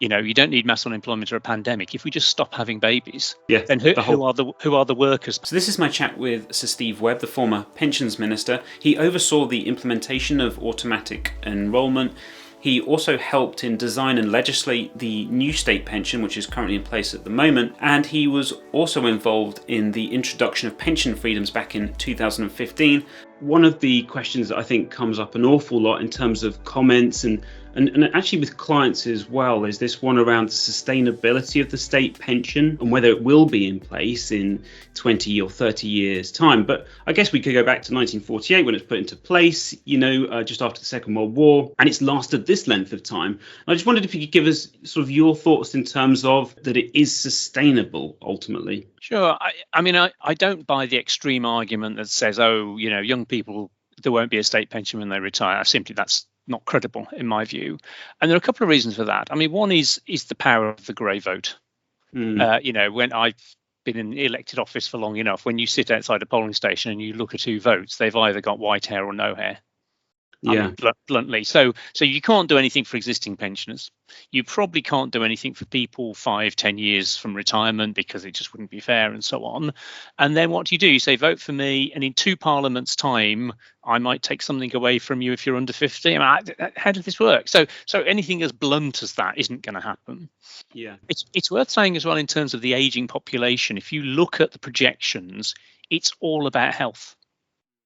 You don't need mass unemployment or a pandemic. If we just stop having babies, Yeah, then who are the workers? So this is my chat with Sir Steve Webb, the former pensions minister. He oversaw the implementation of automatic enrolment. He also helped in design and legislate the new state pension, which is currently in place at the moment. And he was also involved in the introduction of pension freedoms back in 2015. One of the questions that I think comes up an awful lot in terms of comments and actually with clients as well is this one around the sustainability of the state pension and whether it will be in place in 20 or 30 years time. But I guess we could go back to 1948 when it was put into place, just after the Second World War, and it's lasted this length of time. I just wondered if you could give us sort of your thoughts in terms of that it is sustainable ultimately. Sure. I don't buy the extreme argument that says, young people, there won't be a state pension when they retire. Simply, that's not credible in my view. And there are a couple of reasons for that. One is the power of the grey vote. When I've been in elected office for long enough, when you sit outside a polling station and you look at who votes, they've either got white hair or no hair. Bluntly. So you can't do anything for existing pensioners. You probably can't do anything for people 5-10 years from retirement because it just wouldn't be fair and so on. And then what do? You say, vote for me, and in 2 parliaments' time, I might take something away from you if you're under 50. How does this work? So anything as blunt as that isn't going to happen. Yeah. It's worth saying as well in terms of the aging population, if you look at the projections, it's all about health.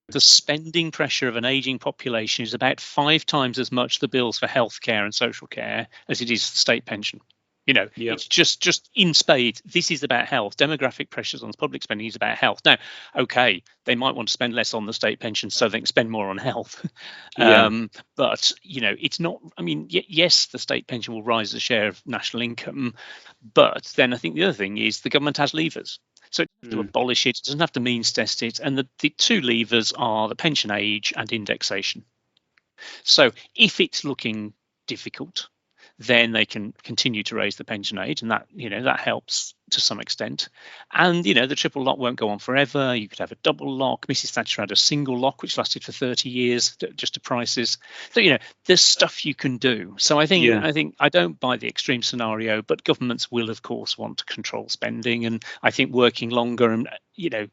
The spending pressure of an ageing population is about 5 times as much the bills for healthcare and social care as it is the state pension. It's just in spades. This is about health. Demographic pressures on public spending is about health. Now, okay, they might want to spend less on the state pension so they can spend more on health. But, it's not, yes, the state pension will rise the share of national income. But then I think the other thing is the government has levers. So it doesn't have to abolish it, it doesn't have to means test it. And the 2 levers are the pension age and indexation. So if it's looking difficult, then they can continue to raise the pension age, and that helps to some extent. And the triple lock won't go on forever. You could have a double lock. Mrs. Thatcher had a single lock which lasted for 30 years just to prices. So there's stuff you can do. So I think I don't buy the extreme scenario, but governments will of course want to control spending, and I think working longer and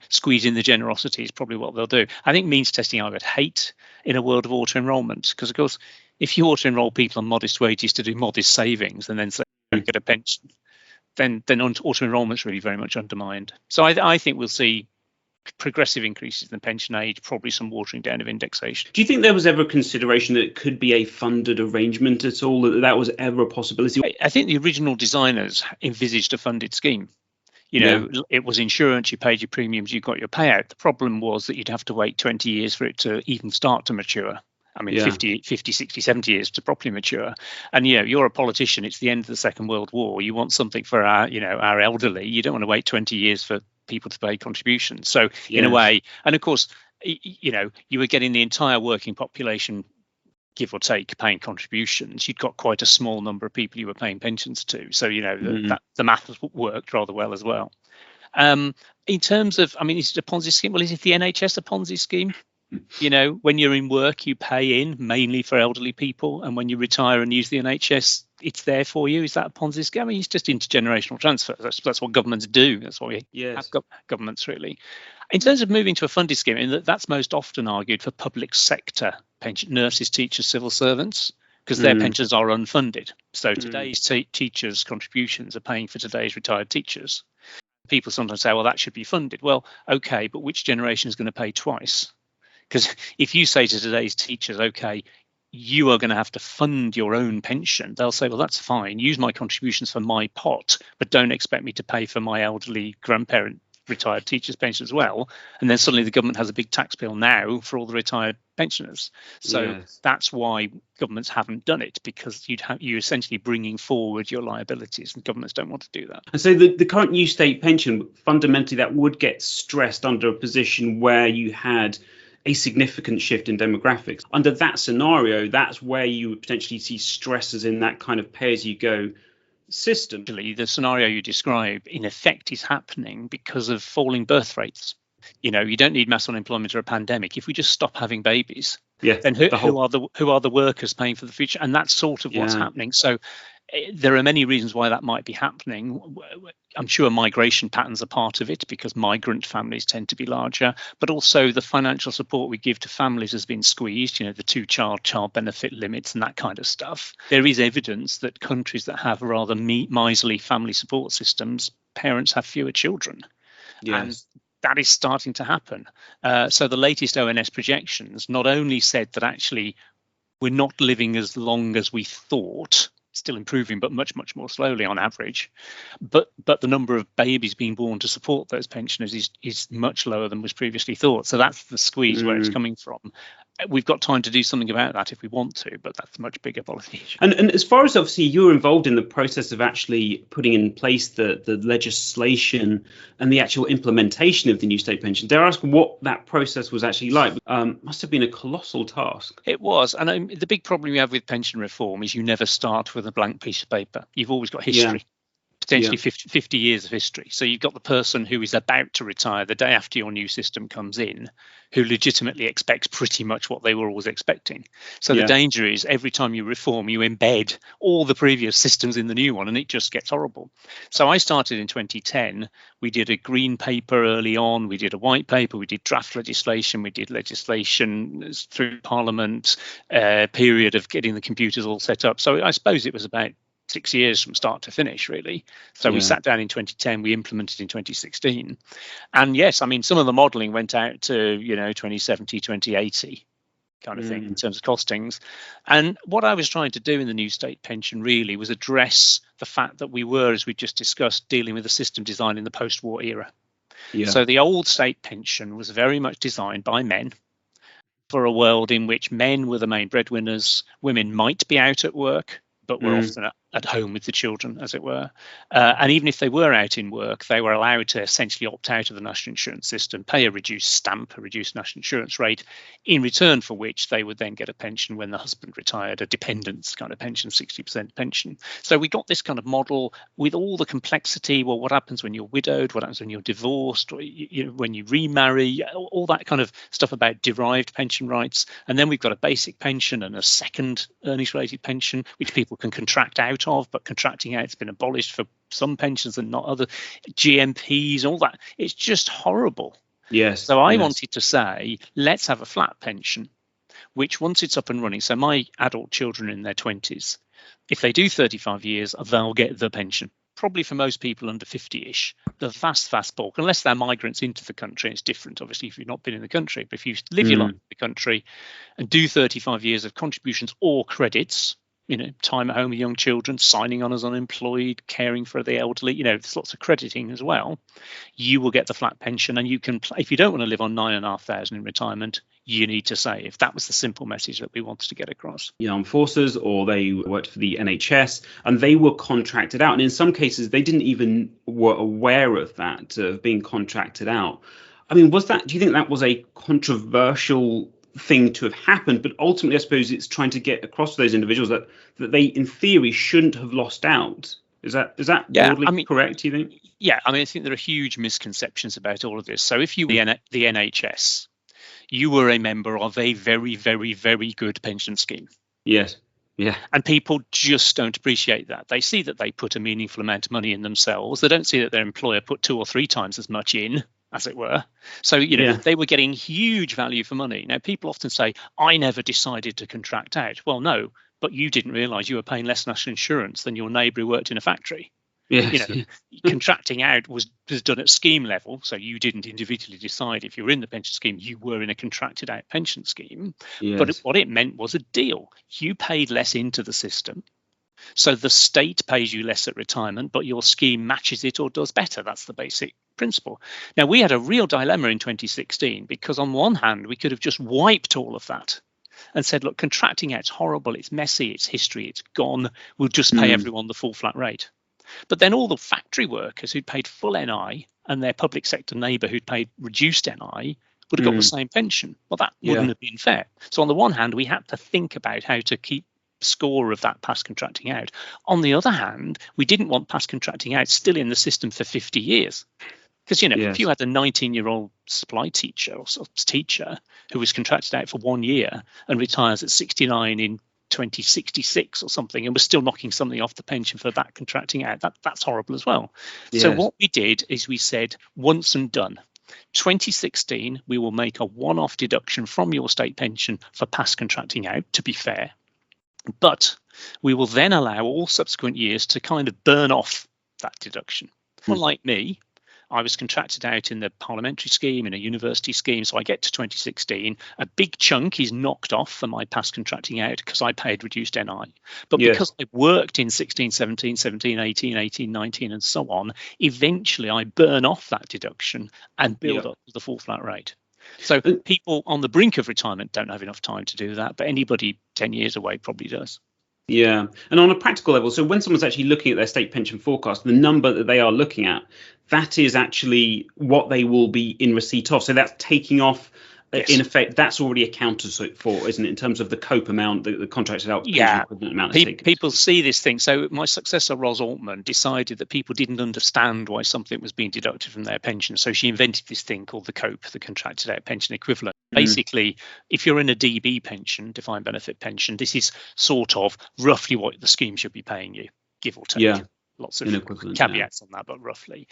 squeezing the generosity is probably what they'll do. I think means testing I would hate in a world of auto enrolment, because of course if you auto enroll people on modest wages to do modest savings and then say you get a pension, then auto enrolment is really very much undermined. So I think we'll see progressive increases in the pension age, probably some watering down of indexation. Do you think there was ever a consideration that it could be a funded arrangement at all, that was ever a possibility? I think the original designers envisaged a funded scheme. It was insurance, you paid your premiums, you got your payout. The problem was that you'd have to wait 20 years for it to even start to mature. 50, 60, 70 years to properly mature. And, you're a politician. It's the end of the Second World War. You want something for our elderly. You don't want to wait 20 years for people to pay contributions. So in a way, and of course, you were getting the entire working population, give or take, paying contributions. You'd got quite a small number of people you were paying pensions to. So, the math worked rather well as well. In terms of, is it a Ponzi scheme? Well, is it the NHS a Ponzi scheme? When you're in work, you pay in mainly for elderly people, and when you retire and use the NHS, it's there for you. Is that a Ponzi scheme? It's just intergenerational transfer. That's what governments do. That's why we have governments, really. In terms of moving to a funded scheme, that's most often argued for public sector pension, nurses, teachers, civil servants, because their pensions are unfunded. So today's teachers' contributions are paying for today's retired teachers. People sometimes say, well, that should be funded. Well, okay, but which generation is going to pay twice? Because if you say to today's teachers, okay, you are going to have to fund your own pension, they'll say, well, that's fine. Use my contributions for my pot, but don't expect me to pay for my elderly grandparent retired teachers' pension as well. And then suddenly the government has a big tax bill now for all the retired pensioners. So that's why governments haven't done it, because you're essentially bringing forward your liabilities, and governments don't want to do that. And so the current new state pension, fundamentally, that would get stressed under a position where you had a significant shift in demographics. Under that scenario, that's where you would potentially see stresses in that kind of pay-as-you-go system. The scenario you describe, in effect, is happening because of falling birth rates. You don't need mass unemployment or a pandemic. If we just stop having babies, then who are the workers paying for the future? And that's sort of what's happening. So there are many reasons why that might be happening. I'm sure migration patterns are part of it, because migrant families tend to be larger, but also the financial support we give to families has been squeezed, the 2-child benefit limits and that kind of stuff. There is evidence that countries that have rather miserly family support systems, parents have fewer children. Yes. And that is starting to happen. So the latest ONS projections not only said that actually we're not living as long as we thought, still improving, but much, much more slowly on average. But the number of babies being born to support those pensioners is much lower than was previously thought. So that's the squeeze where it's coming from. We've got time to do something about that if we want to, but that's a much bigger policy issue. And as far as obviously you were involved in the process of actually putting in place the legislation and the actual implementation of the new state pension, dare I ask what that process was actually like? Must have been a colossal task. It was. And the big problem you have with pension reform is you never start with a blank piece of paper. You've always got history. Yeah. Potentially 50 years of history. So you've got the person who is about to retire the day after your new system comes in, who legitimately expects pretty much what they were always expecting. So the danger is every time you reform, you embed all the previous systems in the new one, and it just gets horrible. So I started in 2010. We did a green paper early on. We did a white paper. We did draft legislation. We did legislation through Parliament, period of getting the computers all set up. So I suppose it was about 6 years from start to finish, really. So we sat down in 2010, we implemented in 2016. And yes, I mean, some of the modelling went out to, 2070, 2080 kind of thing in terms of costings. And what I was trying to do in the new state pension really was address the fact that we were, as we just discussed, dealing with a system design in the post-war era. Yeah. So the old state pension was very much designed by men for a world in which men were the main breadwinners, women might be out at work, but were often at home with the children, as it were. And even if they were out in work, they were allowed to essentially opt out of the national insurance system, pay a reduced stamp, a reduced national insurance rate, in return for which they would then get a pension when the husband retired, a dependents kind of pension, 60% pension. So we got this kind of model with all the complexity. Well, what happens when you're widowed? What happens when you're divorced? Or when you remarry? All that kind of stuff about derived pension rights. And then we've got a basic pension and a second earnings-related pension, which people can contract out of, but contracting out has been abolished for some pensions and not other. GMPs, all that. It's just horrible. Yes. So I wanted to say, let's have a flat pension, which once it's up and running, so my adult children in their 20s, if they do 35 years, they'll get the pension. Probably for most people under 50-ish, the vast bulk, unless they're migrants into the country, it's different, obviously, if you've not been in the country. But if you live your life in the country and do 35 years of contributions or credits, time at home with young children, signing on as unemployed, caring for the elderly, there's lots of crediting as well, you will get the flat pension. And you can, if you don't want to live on 9,500 in retirement, you need to save. That was the simple message that we wanted to get across. Armed forces, or they worked for the NHS, and they were contracted out. And in some cases, they didn't even were aware of that, of being contracted out. I mean, do you think that was a controversial thing to have happened? But ultimately, I suppose it's trying to get across to those individuals that they, in theory, shouldn't have lost out. Is that broadly correct, do you think? Yeah, I think there are huge misconceptions about all of this. So if you were the NHS, you were a member of a very, very, very good pension scheme. Yes. Yeah. And people just don't appreciate that. They see that they put a meaningful amount of money in themselves. They don't see that their employer put 2 or 3 times as much in, as it were. So, they were getting huge value for money. Now, people often say, I never decided to contract out. Well, no, but you didn't realise you were paying less national insurance than your neighbour who worked in a factory. Yes. Contracting out was done at scheme level. So you didn't individually decide if you were in the pension scheme, you were in a contracted out pension scheme. Yes. But what it meant was a deal. You paid less into the system. So the state pays you less at retirement, but your scheme matches it or does better. That's the basic principle. Now, we had a real dilemma in 2016 because on one hand, we could have just wiped all of that and said, look, contracting out's horrible. It's messy. It's history. It's gone. We'll just pay everyone the full flat rate. But then all the factory workers who'd paid full NI and their public sector neighbour who'd paid reduced NI would have got the same pension. Well, that wouldn't have been fair. So on the one hand, we had to think about how to keep score of that past contracting out. On the other hand, we didn't want past contracting out still in the system for 50 years. Because, if you had a 19-year-old supply teacher or teacher who was contracted out for 1 year and retires at 69 in 2066 or something, and we're still knocking something off the pension for that contracting out. That's horrible as well. Yes. So what we did is we said once and done. 2016, we will make a one-off deduction from your state pension for past contracting out, to be fair. But we will then allow all subsequent years to kind of burn off that deduction. Unlike me, I was contracted out in the parliamentary scheme, in a university scheme. So I get to 2016, a big chunk is knocked off for my past contracting out because I paid reduced NI. But because I worked in 16, 17, 17, 18, 18, 19, and so on, eventually I burn off that deduction and build up to the full flat rate. So people on the brink of retirement don't have enough time to do that, but anybody 10 years away probably does. Yeah. And on a practical level, so when someone's actually looking at their state pension forecast, the number that they are looking at, that is actually what they will be in receipt of. So that's taking off, in effect, that's already accounted for, isn't it, in terms of the COPE amount, the contracted out equivalent amount. People see this thing. So my successor, Ros Altman, decided that people didn't understand why something was being deducted from their pension. So she invented this thing called the COPE, the contracted out pension equivalent. Basically, if you're in a DB pension, defined benefit pension, this is sort of roughly what the scheme should be paying you, give or take. Yeah. Lots of caveats on that, but roughly.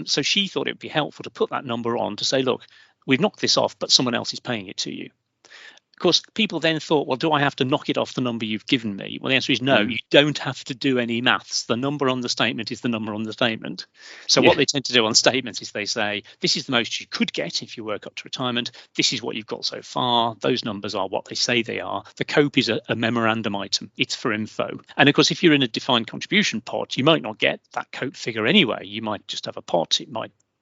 So she thought it would be helpful to put that number on to say, look, we've knocked this off, but someone else is paying it to you. Of course, people then thought, well, do I have to knock it off the number you've given me? Well, the answer is no, you don't have to do any maths. The number on the statement is the number on the statement. So what they tend to do on statements is they say, this is the most you could get if you work up to retirement. This is what you've got so far. Those numbers are what they say they are. The COPE is a memorandum item. It's for info. And of course, if you're in a defined contribution pot, you might not get that COPE figure anyway. You might just have a pot.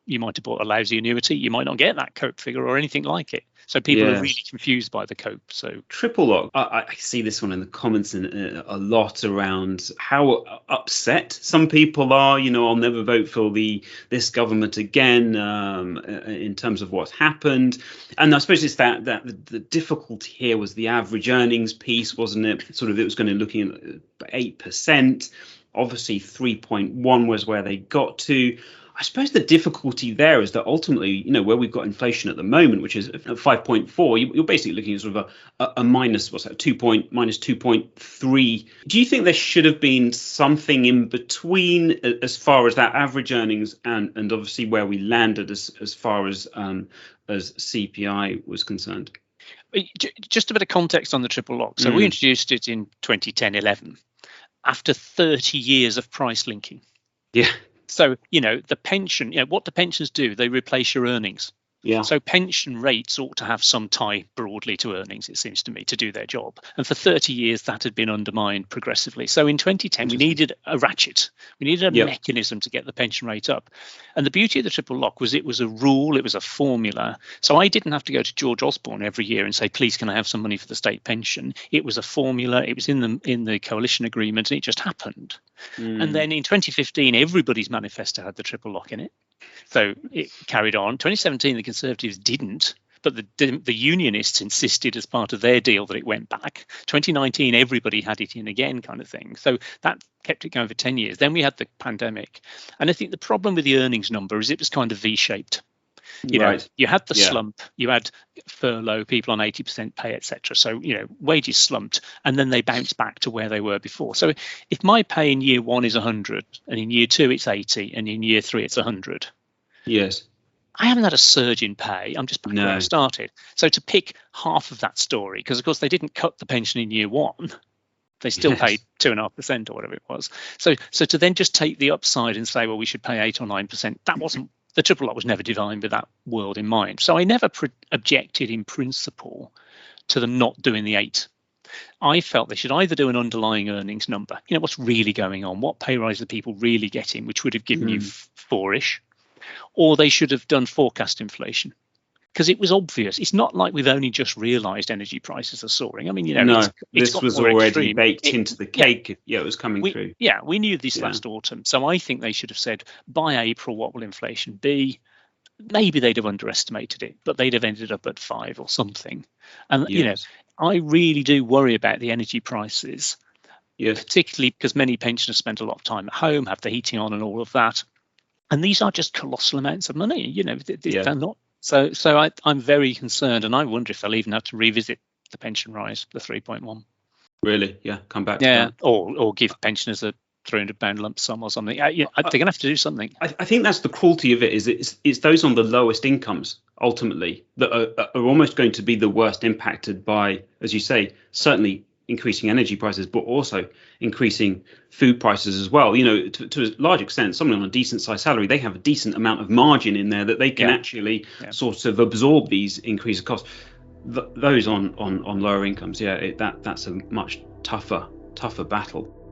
You might have bought a lousy annuity. You might not get that COPE figure or anything like it. So people are really confused by the COPE. So triple lock. I see this one in the comments a lot around how upset some people are. I'll never vote for this government again in terms of what's happened. And I suppose it's that the difficulty here was the average earnings piece, wasn't it? Sort of it was going to looking at 8%. Obviously, 3.1 was where they got to. I suppose the difficulty there is that ultimately, where we've got inflation at the moment, which is 5.4, you're basically looking at sort of a minus, what's that, minus 2.3. Do you think there should have been something in between as far as that average earnings and obviously where we landed as far as CPI was concerned? Just a bit of context on the triple lock. So we introduced it in 2010-11 after 30 years of price linking. Yeah. So, the pension, what do pensions do? They replace your earnings. Yeah. So pension rates ought to have some tie broadly to earnings, it seems to me, to do their job. And for 30 years, that had been undermined progressively. So in 2010, we needed a ratchet. We needed a mechanism to get the pension rate up. And the beauty of the triple lock was it was a rule, it was a formula. So I didn't have to go to George Osborne every year and say, please, can I have some money for the state pension? It was a formula. It was in the coalition agreement, and it just happened. And then in 2015, everybody's manifesto had the triple lock in it. So it carried on. 2017, the Conservatives didn't, but the Unionists insisted as part of their deal that it went back. 2019, everybody had it in again, kind of thing. So that kept it going for 10 years. Then we had the pandemic. And I think the problem with the earnings number is it was kind of V-shaped. You had the slump, you had furlough, people on 80% pay, etc. So, wages slumped and then they bounced back to where they were before. So if my pay in year 1 is 100 and in year 2 it's 80 and in year 3 it's 100. Yes. I haven't had a surge in pay. I'm just back where I started. So to pick half of that story, because of course they didn't cut the pension in year 1. They still paid 2.5% or whatever it was. So to then just take the upside and say, well, we should pay 8 or 9%, that wasn't. The triple lock was never designed with that world in mind. So I never objected in principle to them not doing the 8. I felt they should either do an underlying earnings number. What's really going on? What pay rise are people really getting, which would have given you 4-ish? Or they should have done forecast inflation. Because it was obvious. It's not like we've only just realised energy prices are soaring. I mean, this was already baked into the cake. It was coming through. Yeah, we knew this last autumn. So I think they should have said, by April, what will inflation be? Maybe they'd have underestimated it, but they'd have ended up at 5 or something. And, I really do worry about the energy prices, particularly because many pensioners spend a lot of time at home, have the heating on and all of that. And these are just colossal amounts of money. They're not. So I'm very concerned, and I wonder if they'll even have to revisit the pension rise, the 3.1. Really? Yeah, come back to Yeah, that. or give pensioners a £300 lump sum or something. They're going to have to do something. I think that's the cruelty of it. Is it's those on the lowest incomes ultimately that are almost going to be the worst impacted by, as you say, certainly increasing energy prices, but also increasing food prices as well. To a large extent, someone on a decent sized salary, they have a decent amount of margin in there that they can actually sort of absorb these increased costs. Those on lower incomes, that's a much tougher battle.